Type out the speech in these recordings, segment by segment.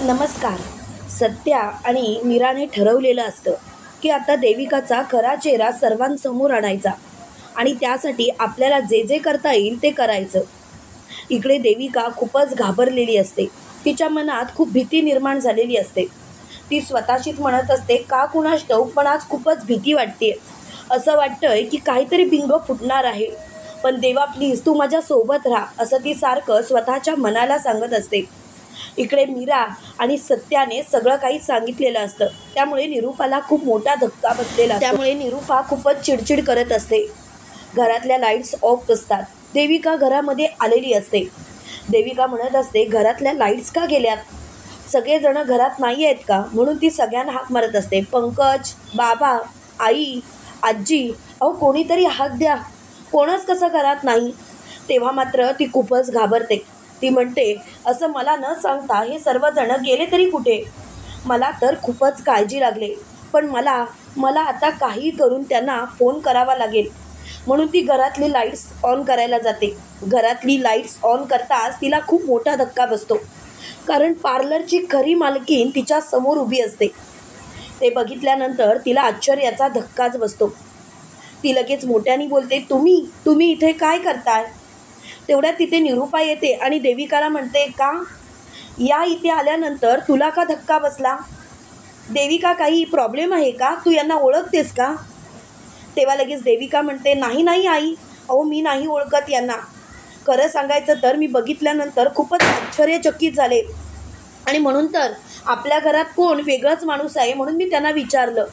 नमस्कार. सत्या आणि मीराने ठरवलेलं असतं की आता देविकाचा खरा चेहरा सर्वांसमोर आणायचा आणि त्यासाठी आपल्याला जे जे करता येईल ते करायचं. इकडे देविका खूपच घाबरलेली असते. तिच्या मनात खूप भीती निर्माण झालेली असते. ती स्वतःशीच म्हणत असते, का कुणास ठाऊक पण आज खूपच भीती वाटते. असं वाटतंय की काहीतरी बिंग फुटणार आहे. पण देवा प्लीज तू माझ्या सोबत राहा, असं ती सारखं स्वतःच्या मनाला सांगत असते. इकडे मीरा आणि सत्याने सगळं काही सांगितलेलं असतं. त्यामुळे निरूपाला खूप मोठा धक्का बसलेला असतो. त्यामुळे निरूपा खूपच चिडचिड करत असते. घरातल्या लाईट्स ऑफ असतात. देविका घरामध्ये आलेली असते. देविका म्हणत असते, घरातल्या लाईट्स का गेल्यात? सगळेजण घरात नाही आहेत का? म्हणून ती सगळ्यांना हाक मारत असते. पंकज, बाबा, आई, आजी, अहो कोणीतरी हाक द्या. कोणच कसं घरात नाही. तेव्हा मात्र ती खूपच घाबरते. ती म्हणते, असं मला न सांगता हे सर्वजण गेले तरी कुठे? मला तर खूपच काळजी लागली. पण मला मला आता काही करून त्यांना फोन करावा लागेल. म्हणून ती घरातली लाईट्स ऑन करायला जाते. घरातली लाईट्स ऑन करताच तिला खूप मोठा धक्का बसतो. कारण पार्लरची खरी मालकीण तिच्या समोर उभी असते. ते बघितल्यानंतर तिला आश्चर्याचा धक्काच बसतो. ती लगेच मोठ्याने बोलते, तुम्ही तुम्ही इथे काय करताय? तेवढ्यात तिथे निरूपा येते आणि देविकाला म्हणते, का या इथे आल्यानंतर तुला का धक्का बसला? देविका, काही प्रॉब्लेम आहे का? तू यांना ओळखतेस का? तेव्हा लगेच देविका म्हणते, नाही नाही आई, अहो मी नाही ओळखत यांना. खरं सांगायचं तर मी बघितल्यानंतर खूपच आश्चर्यचकित झाले आणि म्हणून तर आपल्या घरात कोण वेगळाच माणूस आहे म्हणून मी त्यांना विचारलं.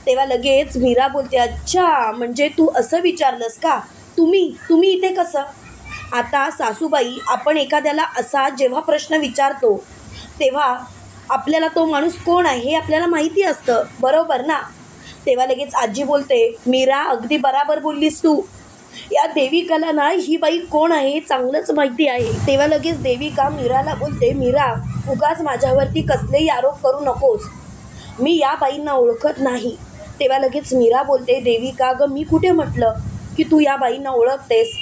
तेव्हा लगेच मीरा बोलते, अच्छा म्हणजे तू असं विचारलंस का? तुम्ही तुम्ही इथे कसं? आता सासूबाई, आपण एखाद्याला असा जेव्हा प्रश्न विचारतो तेव्हा आपल्याला तो माणूस कोण आहे हे आपल्याला माहिती असतं, बरोबर ना? तेव्हा लगेच आजी बोलते, मीरा अगदी बराबर बोललीस तू. या देविकाला ना ही बाई कोण आहे चांगलंच माहिती आहे. तेव्हा लगेच देविका मीराला बोलते, मीरा उगाच माझ्यावरती कसलेही आरोप करू नकोस. मी या बाईंना ओळखत नाही. तेव्हा लगेच मीरा बोलते, देविका गं मी कुठे म्हटलं की तू या बाईंना ओळखतेस?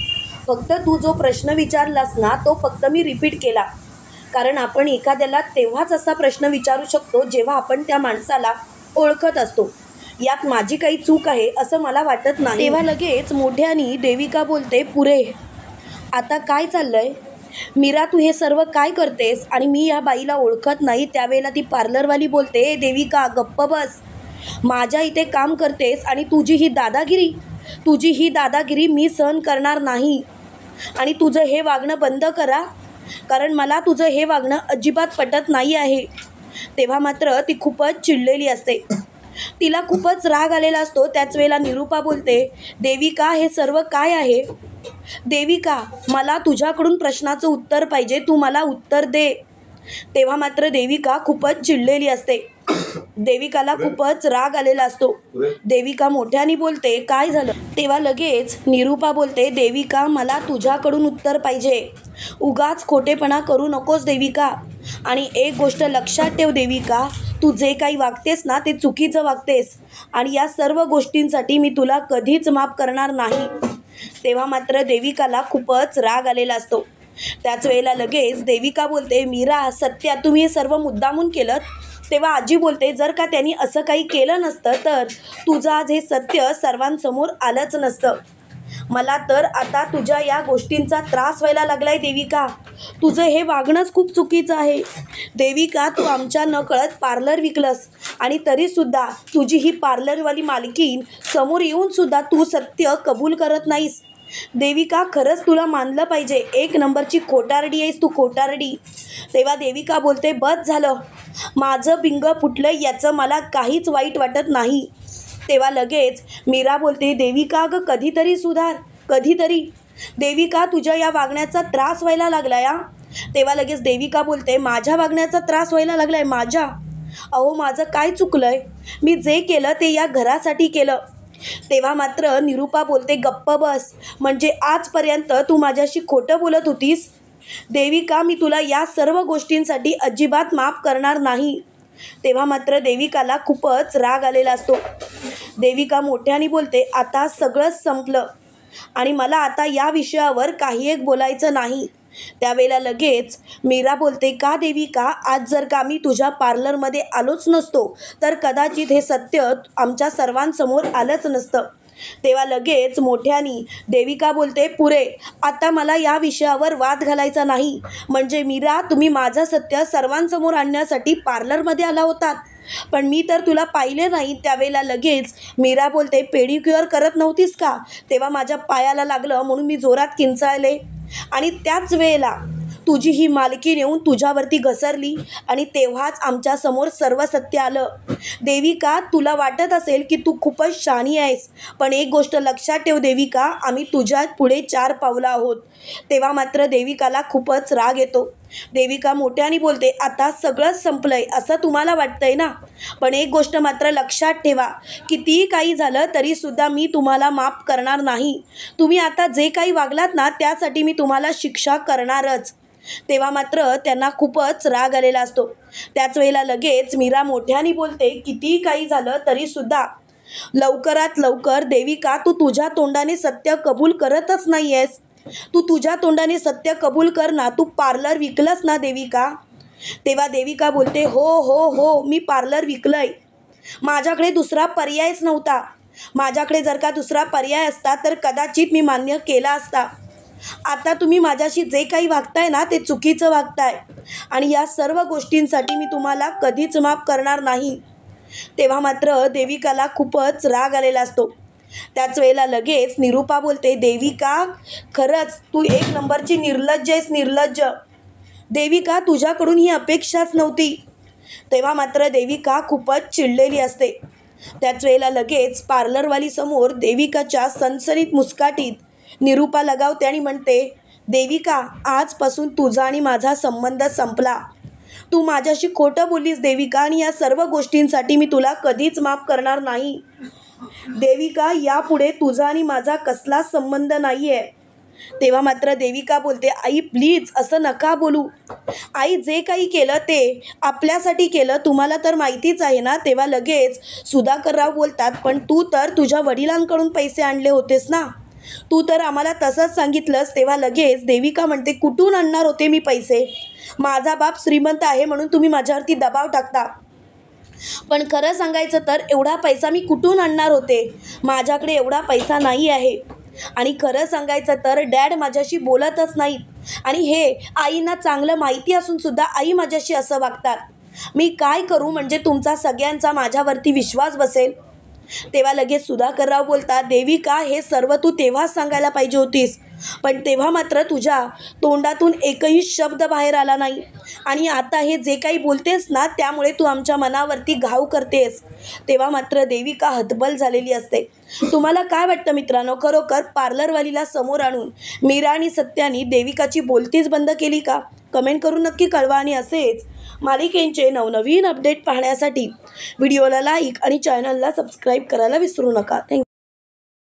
फक्त तू जो प्रश्न विचारलास ना तो फक्त मी रिपीट केला. कारण आपण एखाद्याला तेव्हाच असा प्रश्न विचारू शकतो जेव्हा आपण त्या माणसाला ओळखत असतो. यात माझी काही चूक आहे असं मला वाटत नाही. तेव्हा लगेच मोठ्यानी देविका बोलते, पुरे आता काय चाललंय? मीरा तू हे सर्व काय करतेस? आणि मी या बाईला ओळखत नाही. त्यावेळेला ती पार्लरवाली बोलते, देविका गप्प बस. माझ्या इथे काम करतेस आणि तुझी ही दादागिरी मी सहन करणार नाही. आणि तुझं हे वागणं बंद करा, कारण मला तुझं हे वागणं अजिबात पटत नाही आहे. तेव्हा मात्र ती खूपच चिडलेली असते. तिला खूपच राग आलेला असतो. त्याच वेळेला निरूपा बोलते, देविका हे सर्व काय आहे? देविका मला तुझ्याकडून प्रश्नाचं उत्तर पाहिजे, तू मला उत्तर दे. तेव्हा मात्र देविका खूपच चिडलेली असते. देविकाला खूपच राग आलेला असतो. देविका मोठ्याने बोलते, काय झालं? तेव्हा लगेच निरूपा बोलते, देविका मला तुझ्याकडून उत्तर पाहिजे. उगाच खोटेपणा करू नकोस देविका. आणि एक गोष्ट लक्षात ठेव देविका, तू जे काही वागतेस ना ते चुकीचं वागतेस आणि या सर्व गोष्टींसाठी मी तुला कधीच माफ करणार नाही. तेव्हा मात्र देविकाला खूपच राग आलेला असतो. त्याच वेळेला लगेच देविका बोलते, मीरा सत्या तुम्ही हे सर्व मुद्दामून केलं? तेव्हा आजी बोलते, जर का त्यांनी असं काही केलं नसतं तर तुझं आज हे सत्य सर्वांसमोर आलंच नसतं. मला तर आता तुझ्या या गोष्टींचा त्रास व्हायला लागलाय देविका. तुझं हे वागणंच खूप चुकीचं आहे. देविका तू आमच्या नकळत पार्लर विकलंस आणि तरीसुद्धा तुझी ही पार्लरवाली मालकीण समोर येऊनसुद्धा तू सत्य कबूल करत नाहीस. देविका खरंच तुला मानलं पाहिजे, एक नंबरची खोटारडी आहेस तू, खोटारडी. तेव्हा देविका बोलते, बस झालं, माझं बिंग फुटलं याचं मला काहीच वाईट वाटत नाही. तेव्हा लगेच मीरा बोलते, देविका गं कधीतरी सुधार, कधीतरी. देविका तुझ्या या वागण्याचा त्रास व्हायला लागला या. तेव्हा लगेच देविका बोलते, माझ्या वागण्याचा त्रास व्हायला लागलाय? माझ्या? अहो माझं काय चुकलंय? मी जे केलं ते या घरासाठी केलं. तेव्हा मात्र निरूपा बोलते, गप्प बस. म्हणजे आजपर्यंत तू माझ्याशी खोटं बोलत होतीस? देविका मी तुला या सर्व गोष्टींसाठी अजिबात माफ करणार नाही. तेव्हा मात्र देविकाला खूपच राग आलेला असतो. देविका मोठ्याने बोलते, आता सगळंच संपलं आणि मला आता या विषयावर काही एक बोलायचं नाही. त्यावेळेला लगेच मीरा बोलते, का देविका, आज जर का मी तुझ्या पार्लरमध्ये आलोच नसतो तर कदाचित हे सत्य आमच्या सर्वांसमोर आलंच नसतं. तेव्हा लगेच मोठ्यानी देविका बोलते, पुरे, आता मला या विषयावर वाद घालायचा नाही. म्हणजे मीरा, तुम्ही माझं सत्य सर्वांसमोर आणण्यासाठी पार्लरमध्ये आला होतात, पण मी तर तुला पाहिले नाही. त्यावेळेला लगेच मीरा बोलते, पेडिक्युअर करत नव्हतीस का? तेव्हा माझ्या पायाला लागलं म्हणून मी जोरात किंचाळले आणि त्याच वेळेला तुझी ही मालकीण येऊन तुझ्यावरती घसरली आणि तेव्हाच आमच्यासमोर सर्व सत्य आलं. देविका, तुला वाटत असेल की तू खूपच शहाणी आहेस, पण एक गोष्ट लक्षात ठेव देविका, आम्ही तुझ्या पुढे 4 पावलं आहोत. तेव्हा मात्र देविकाला खूपच राग येतो. देविका मोठ्याने बोलते, आता सगळंच संपलंय असं तुम्हाला वाटतंय ना, पण एक गोष्ट मात्र लक्षात ठेवा, कितीही काही झालं तरीसुद्धा मी तुम्हाला माफ करणार नाही. तुम्ही आता जे काही वागलात ना त्यासाठी मी तुम्हाला शिक्षा करणारच. तेव्हा मात्र त्यांना खूपच राग आलेला असतो. त्याच वेळेला लगेच मीरा मोठ्याने बोलते, कितीही काही झालं तरीसुद्धा लवकरात लवकर देविका, तू तुझ्या तोंडाने सत्य कबूल करतच नाही आहेस. तू तुझ्या तोंडाने सत्य कबूल कर ना, तू पार्लर विकलंस ना देविका? तेव्हा देविका बोलते, हो हो हो, मी पार्लर विकलंय. माझ्याकडे दुसरा पर्यायच नव्हता. माझ्याकडे जर का दुसरा पर्याय असता तर कदाचित मी मान्य केला असता. आता तुम्ही माझ्याशी जे काही वागताय ना ते चुकीचं वागताय आणि या सर्व गोष्टींसाठी मी तुम्हाला कधीच माफ करणार नाही. तेव्हा मात्र देविकाला खूपच राग आलेला असतो. त्याच वेळेला लगेच निरूपा बोलते, देविका, खरंच तू 1 नंबरची निर्लज्ज आहेस, निर्लज्ज. देविका, तुझ्याकडून ही अपेक्षाच नव्हती. तेव्हा मात्र देविका खूपच चिडलेली असते. त्याच वेळेला लगेच पार्लरवाली समोर देविकाच्या सणसणीत मुस्काटीत निरूपा लगावते आणि म्हणते, देविका, आजपासून तुझा आणि माझा संबंध संपला. तू माझ्याशी खोटं बोललीस देविका आणि या सर्व गोष्टींसाठी मी तुला कधीच माफ करणार नाही. देविका, यापुढे तुझा आणि माझा कसलाच संबंध नाही आहे. तेव्हा मात्र देविका बोलते, आई प्लीज असं नका बोलू. आई जे काही केलं ते आपल्यासाठी केलं, तुम्हाला तर माहितीच आहे ना. तेव्हा लगेच सुधाकरराव बोलतात, पण तू तर तुझ्या वडिलांकडून पैसे आणले होतेस ना, तू तर आम्हाला तसंच सांगितलंस. तेव्हा लगेच देविका म्हणते, कुठून आणणार होते मी पैसे? माझा बाप श्रीमंत आहे म्हणून तुम्ही माझ्यावरती दबाव टाकता, पण खरं सांगायचं तर एवढा पैसा मी कुठून आणणार होते? माझ्याकडे एवढा पैसा नाही आहे. आणि खरं सांगायचं तर डॅड माझ्याशी बोलतच नाहीत आणि हे आईंना चांगलं माहिती असून सुद्धा आई माझ्याशी असं वागतात. मी काय करू म्हणजे तुमचा सगळ्यांचा माझ्यावरती विश्वास बसेल? तेव्हा लगेच सुधाकरराव बोलतात, देविका, हे सर्व तू तेव्हाच सांगायला पाहिजे होतीस, पण तेव्हा मात्र तुझ्या तोंडातून एकही शब्द बाहेर आला नाही आणि आता हे जे काही बोलतेस ना त्यामुळे तू आमच्या मनावरती घाव करतेस. तेव्हा मात्र देविका हतबल झालेली असते. तुम्हाला काय वाटतं मित्रांनो, खरोखर पार्लरवालीला समोर आणून मीरा आणि सत्यानी देविकाची बोलतीच बंद केली का? कमेंट करून नक्की कळवा आणि असेच मालिकेंचे नवनवीन अपडेट पाहण्यासाठी व्हिडिओला लाईक आणि चॅनलला सबस्क्राईब करायला विसरू नका. थँक्यू.